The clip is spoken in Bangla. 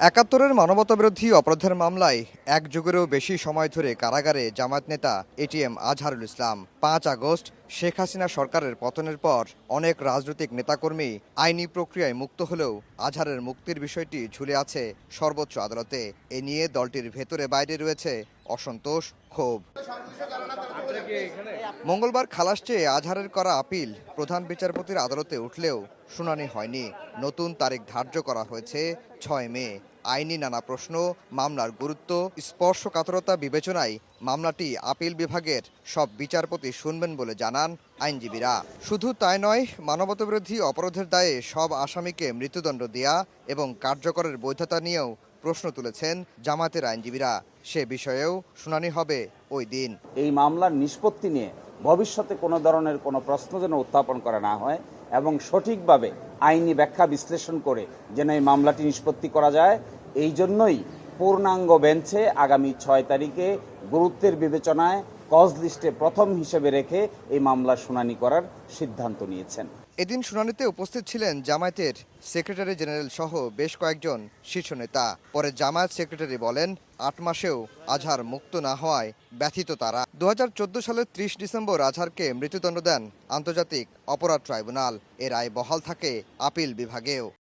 একাত্তরের মানবতাবিরোধী অপরাধের মামলায় এক যুগেরও বেশি সময় ধরে কারাগারে জামায়াত নেতা এটিএম আজহারুল ইসলাম। ৫ আগস্ট শেখ হাসিনা সরকারের পতনের পর অনেক রাজনৈতিক নেতাকর্মী আইনি প্রক্রিয়ায় মুক্ত হলেও আজহারের মুক্তির বিষয়টি ঝুলে আছে সর্বোচ্চ আদালতে। এ নিয়ে দলটির ভেতরে বাইরে রয়েছে অসন্তোষ, ক্ষোভ। মঙ্গলবার খালাস চেয়ে আজহারের করা আপিল প্রধান বিচারপতির আদালতে উঠলেও শুনানি হয়নি। নতুন তারিখ ধার্য করা হয়েছে ৬ মে। আইনি নানা প্রশ্ন, মামলার গুরুত্ব, স্পর্শকাতরতা বিবেচনায় মামলাটি আপিল বিভাগের সব বিচারপতি শুনবেন বলে জানান আইনজীবীরা। শুধু তাই নয়, মানবতাবিরোধী অপরাধের দায়ে সব আসামিকে মৃত্যুদণ্ড দেয়া এবং কার্যকরের বৈধতা নিয়েও প্রশ্ন তুলেছেন জামায়াতের আইনজীবীরা। সে বিষয়েও শুনানি হবে ওই দিন। এই মামলার নিষ্পত্তি নিয়ে ভবিষ্যতে কোনো ধরনের কোনো প্রশ্ন যেন উত্থাপন করা না হয় এবং সঠিকভাবে আইনি ব্যাখ্যা বিশ্লেষণ করে যেন এই মামলাটি নিষ্পত্তি করা যায়, এই জন্যই পূর্ণাঙ্গ বেঞ্চে আগামী ৬ তারিখে গুরুত্বের বিবেচনায় কজ লিস্টে প্রথম হিসেবে রেখে এই মামলার শুনানি করার সিদ্ধান্ত নিয়েছেন। এদিন শুনানিতে উপস্থিত ছিলেন জামায়াতের সেক্রেটারি জেনারেল সহ বেশ কয়েকজন শীর্ষ নেতা। পরে জামায়াত সেক্রেটারি বলেন, ৮ মাসেও আজহার মুক্ত না হওয়ায় ব্যথিত তারা। ২০১৪ সালের ৩০ ডিসেম্বর আজহারকে মৃত্যুদণ্ড দেন আন্তর্জাতিক অপরাধ ট্রাইব্যুনাল। এর রায় বহাল থাকে আপিল বিভাগেও।